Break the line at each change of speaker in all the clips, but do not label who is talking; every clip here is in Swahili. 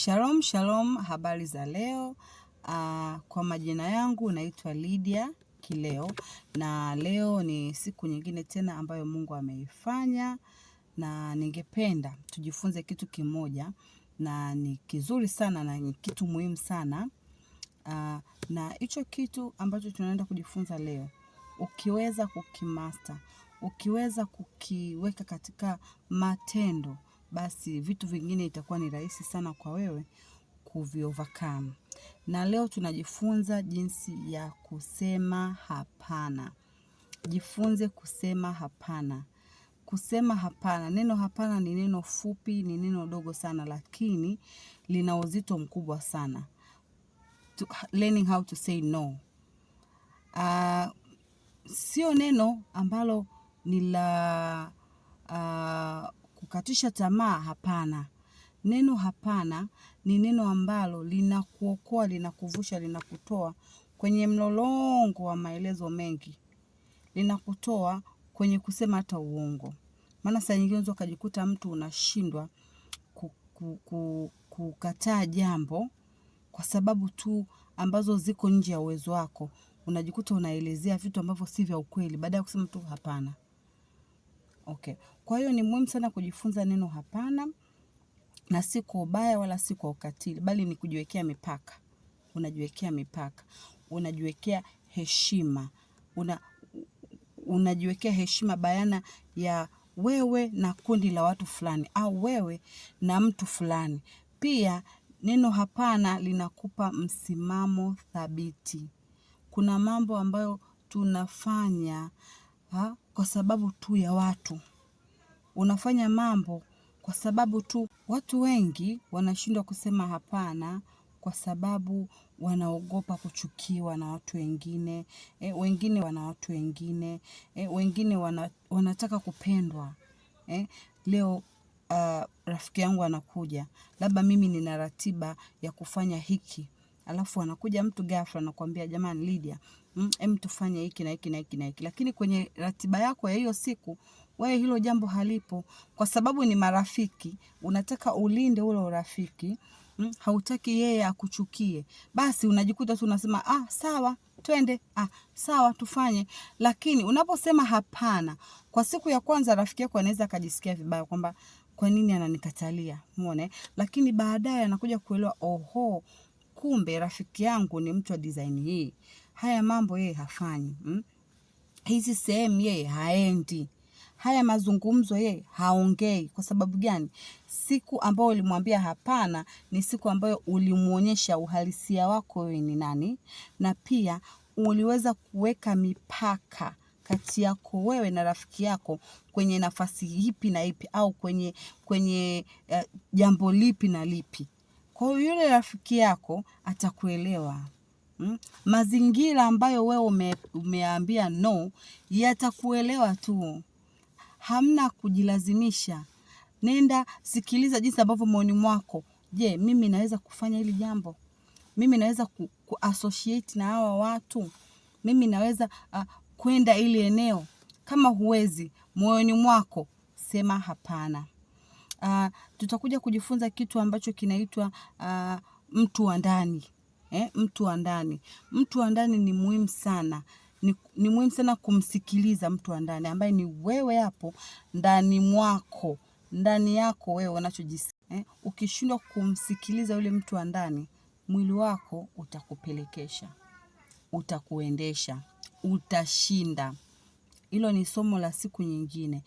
Shalom, shalom, habari za leo. Kwa majina yangu naitwa Lydia Kileo, na leo ni siku nyingine tena ambayo Mungu ameifanya, na ningependa tujifunze kitu kimoja, na ni kizuri sana na ni kitu muhimu sana. Na hicho kitu ambacho tunaenda kujifunza leo, ukiweza kukimaster, ukiweza kukiweka katika matendo, basi vitu vingine itakuwa ni rahisi sana kwa wewe kuviovercome. Na leo tunajifunza jinsi ya kusema hapana. Jifunze kusema hapana. Kusema hapana. Neno hapana ni neno fupi, ni neno dogo sana, lakini lina uzito mkubwa sana. Learning how to say no. Sio neno ambalo ni la kukatisha tamaa, hapana. Neno hapana ni neno ambalo linakuokoa, linakuvusha, linakutoa kwenye mlolongo wa maelezo mengi. Linakutoa kwenye kusema hata uongo. Maana saa nyingine unaweza kujikuta mtu unashindwa kukataa jambo kwa sababu tu ambazo ziko nje ya uwezo wako. Unajikuta unaelezea vitu ambavyo si vya ukweli baada ya kusema tu hapana. Okay. Kwa hiyo ni muhimu sana kujifunza neno hapana, na si kwa ubaya wala si kwa ukatili, bali ni kujiwekea mipaka. Unajiwekea mipaka. Unajiwekea heshima. Unajiwekea heshima bayana ya wewe na kundi la watu fulani, au wewe na mtu fulani. Pia neno hapana linakupa msimamo thabiti. Kuna mambo ambayo tunafanya kwa sababu tu ya watu. Unafanya mambo kwa sababu tu watu wengi wanashindwa kusema hapana kwa sababu wanaogopa kuchukiwa na watu wengine. Wengine wana watu wengine. Wengine wanataka kupendwa. Leo rafiki yangu anakuja. Labda mimi nina ratiba ya kufanya hiki. Alafu anakuja mtu ghafla na kuambia, jamani Lydia, tufanye hiki na hiki na hiki na hiki. Lakini kwenye ratiba yako ya hiyo siku, wewe hilo jambo halipo. Kwa sababu ni marafiki, unataka ulinde ule urafiki, hautaki yeye akuchukie. Basi unajikuta tu unasema, sawa, twende, sawa, tufanye. Lakini unaposema hapana, kwa siku ya kwanza rafiki yako anaweza akajisikia vibaya kwamba kwa nini ananikatalia, umeona? Lakini baadaye anakuja kuelewa, oho, kumbe rafiki yangu ni mtu wa design hii. Haya mambo yeye hafanyi. Hizi sehemu yeye haendi. Haya mazungumzo yeye haongei. Kwa sababu gani? Siku ambayo ulimwambia hapana ni siku ambayo ulimuonyesha uhalisia wako wewe ni nani, na pia uliweza kuweka mipaka kati yako wewe na rafiki yako kwenye nafasi ipi na ipi, au kwenye jambo lipi na lipi. Kwa hiyo yule rafiki yako atakuelewa. Mazingira ambayo wewe umeambia no, yatakuelewa tu. Hamna kujilazimisha. Nenda sikiliza jinsi ambavyo moyoni mwako. Je, mimi naweza kufanya hili jambo? Mimi naweza kuassociate na hawa watu? Mimi naweza kwenda ile eneo? Kama huwezi, moyoni mwako sema hapana. Tutakuja kujifunza kitu ambacho kinaitwa mtu wa ndani. Mtu wa ndani. Mtu wa ndani ni muhimu sana. Ni muhimu sana kumsikiliza mtu wa ndani ambaye ni wewe hapo ndani mwako. Ndani yako wewe unachojisikia. Ukishindwa kumsikiliza yule mtu wa ndani, mwili wako utakupelekesha. Utakuendesha. Utashinda. Hilo ni somo la siku nyingine.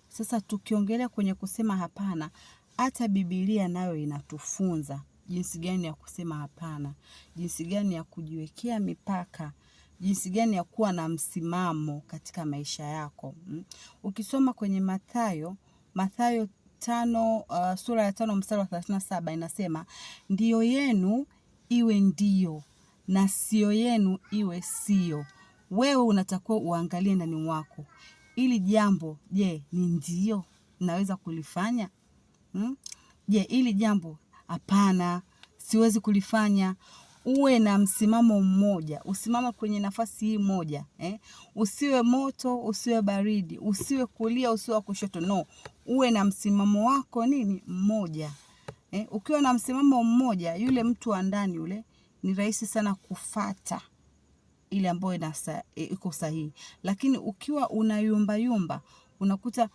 Sasa tukiongelea kwenye kusema hapana, hata Biblia nayo inatufunza jinsi gani ya kusema hapana, jinsi gani ya kujiwekea mipaka, jinsi gani ya kuwa na msimamo katika maisha yako. Ukisoma kwenye Mathayo 5, sura ya 5 mstari wa 37 inasema, ndio yenu iwe ndio na sio yenu iwe sio. Wewe unatakiwa uangalie ndani mwako. Ili jambo, je, ni ndio naweza kulifanya? Je, ili jambo hapana, siwezi kulifanya. Uwe na msimamo mmoja. Usimama kwenye nafasi hii moja. Usiwe moto, usiwe baridi, usiwe kulia, usiwe kushoto. No, uwe na msimamo wako nini? Mmoja. Ukiwa na msimamo mmoja, yule mtu wa ndani yule ni rahisi sana kufata ile ambayo iko sahihi. Lakini ukiwa unayumba yumba, unakuta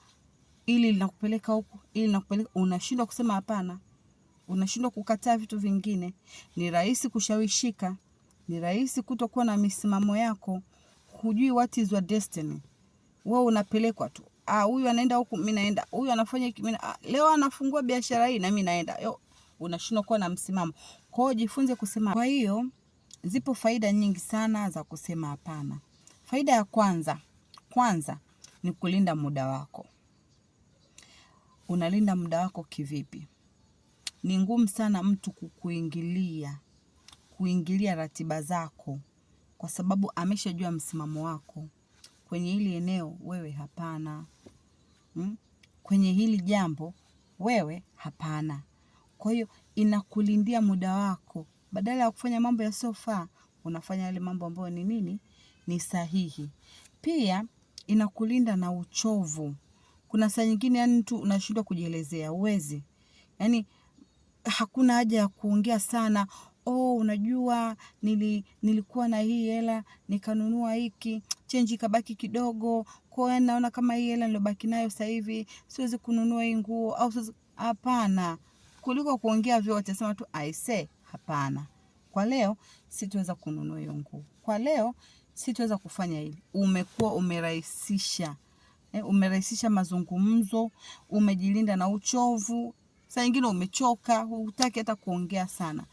ili linakupeleka huku, ili linakupeleka, unashindwa kusema hapana. Unashindwa kukataa vitu vingine. Ni rahisi kushawishika. Ni rahisi kutokuwa na misimamo yako. Hujui what is your destiny. Wewe unapelekwa tu. Huyu anaenda huku, mimi naenda. Huyu anafanya hiki, leo anafungua biashara hii na mimi naenda. Unashindwa kuwa na msimamo. Kwa hiyo jifunze kusema. Kwa hiyo zipo faida nyingi sana za kusema hapana. Faida ya kwanza ni kulinda muda wako. Unalinda muda wako kivipi? Ni ngumu sana mtu kuingilia ratiba zako, kwa sababu ameshajua msimamo wako. Kwenye hili eneo wewe hapana. Kwenye hili jambo wewe hapana. Kwa hiyo inakulindia muda wako. Badala ya kufanya mambo yasiyofaa, unafanya yale mambo ambayo ni nini? Ni sahihi. Pia inakulinda na uchovu. Kuna saa nyingine mtu unashindwa kujielezea, uwezi. Hakuna haja ya kuongea sana. Unajua nilikuwa na hii hela nikanunua hiki, change ikabaki kidogo. Kwa hiyo naona kama hii hela nilobaki nayo sasa hivi siwezi kununua hii nguo au hapana. Kuliko kuongea vyote, sema tu I say hapana. Kwa leo sitaweza kununua hiyo nguo. Kwa leo sitaweza kufanya hili. Umekuwa umerahisisha. Umerahisisha mazungumzo, umejilinda na uchovu. Saa nyingine umechoka, hutaki hata kuongea sana.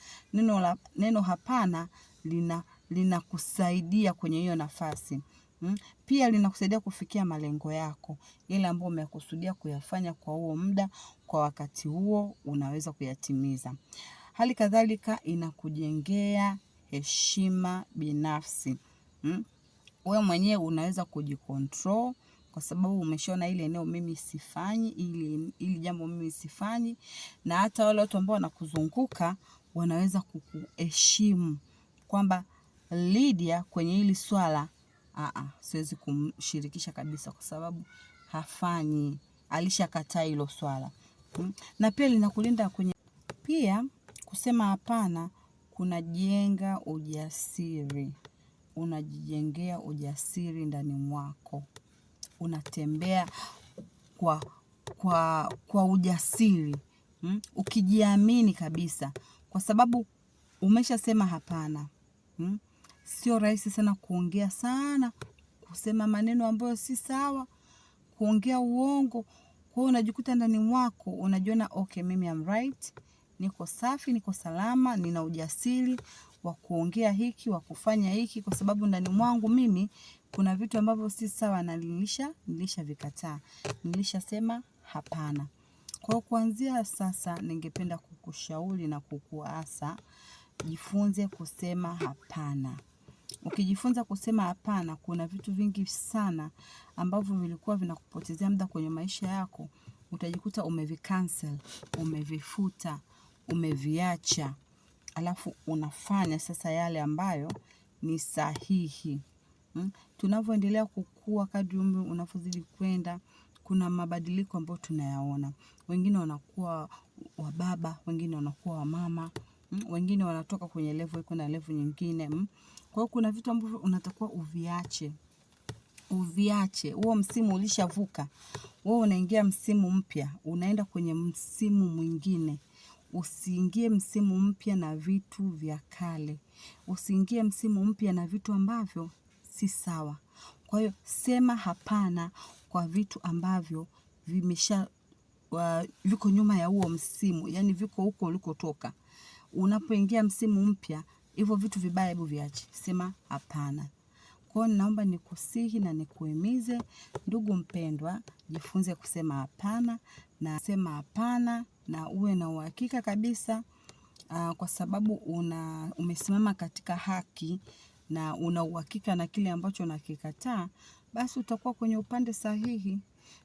Neno hapana linakusaidia kwenye hiyo nafasi. Pia linakusaidia kufikia malengo yako. Yale ambayo umekusudia kuyafanya kwa huo muda, kwa wakati huo, unaweza kuyatimiza. Hali kadhalika inakujengea heshima binafsi. Wewe mwenyewe unaweza kujicontrol, kwa sababu umeshaona ile eneo mimi sifanyi, ili jambo mimi sifanyi, na hata wale watu ambao wanakuzunguka wanaweza kukuheshimu kwamba Lydia kwenye hili swala siwezi kumshirikisha kabisa, kwa sababu hafanyi, alishakataa hilo swala. Na pia linakulinda pia kusema hapana kunajenga ujasiri. Unajijengea ujasiri ndani mwako. Unatembea kwa ujasiri. Ukijiamini kabisa. Kwa sababu umeshasema hapana. Sio rahisi sana kuongea sana. Kusema maneno ambayo si sawa. Kuongea uongo. Kwa hiyo unajikuta ndani mwako. Unajiona okay, mimi am right. Niko safi, niko salama, nina ujasiri wa kuongea hiki, wa kufanya hiki, kwa sababu ndani mwangu mimi kuna vitu ambavyo si sawa na nilishavikataa. Nilishasema hapana. Kwa hiyo kuanzia sasa ningependa kukushauri na kukuasa, jifunze kusema hapana. Ukijifunza kusema hapana, kuna vitu vingi sana ambavyo vilikuwa vinakupotezea muda kwenye maisha yako, utajikuta umevicancel, umevifuta, umeviacha. Alafu unafanya sasa yale ambayo ni sahihi. Tunavyoendelea kukua, kadri umri unavyozidi kwenda, kuna mabadiliko ambayo tunayaona. Wengine wanakuwa wababa, wengine wanakuwa wamama, wengine wanatoka kwenye level kwenda level nyingine. Kwa hiyo kuna vitu ambavyo unatakiwa uviache. Huo msimu ulishavuka. Wewe unaingia msimu mpya, unaenda kwenye msimu mwingine. Usiingie msimu mpya na vitu vya kale. Usiingie msimu mpya na vitu ambavyo si sawa. Kwa hiyo sema hapana kwa vitu ambavyo viko nyuma ya huo msimu, yani viko huko ulikotoka. Unapoingia msimu mpya, hivyo vitu vibaya hebu viache. Sema hapana. Kwa hiyo naomba nikusihi na nikuhimize, ndugu mpendwa, jifunze kusema hapana, na sema hapana na uwe na uhakika kabisa, kwa sababu umesimama katika haki na una uhakika na kile ambacho unakikataa, basi utakuwa kwenye upande sahihi.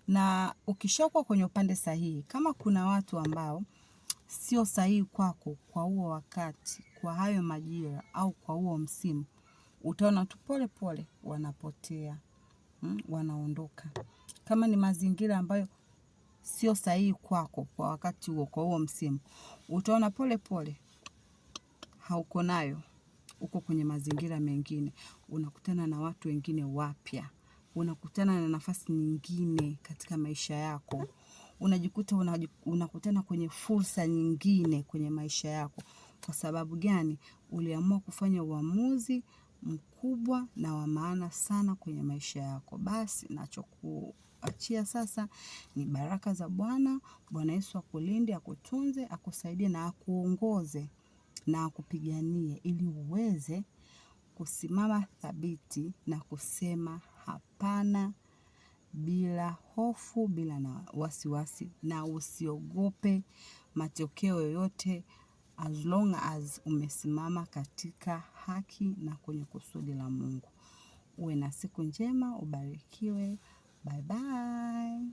Na ukishakuwa kwenye upande sahihi, kama kuna watu ambao sio sahihi kwako kwa huo wakati, kwa hayo majira au kwa huo msimu, utaona tu pole pole wanapotea, wanaondoka. Kama ni mazingira ambayo sio sahihi kwako kwa wakati huo, kwa huo msimu, utaona pole pole hauko nayo, uko kwenye mazingira mengine, unakutana na watu wengine wapya, unakutana na nafasi nyingine katika maisha yako, unajikuta unakutana kwenye fursa nyingine kwenye maisha yako. Kwa sababu gani? Uliamua kufanya uamuzi mkubwa na wa maana sana kwenye maisha yako. Basi nachokuachia sasa ni baraka za Bwana. Bwana Yesu akulinde, akutunze, akusaidie na akuongoze na akupiganie ili uweze kusimama thabiti na kusema hapana bila hofu, bila na wasiwasi, na usiogope matokeo yoyote, as long as umesimama katika haki na kwenye kusudi la Mungu. Uwe na siku njema, ubarikiwe. Bye bye.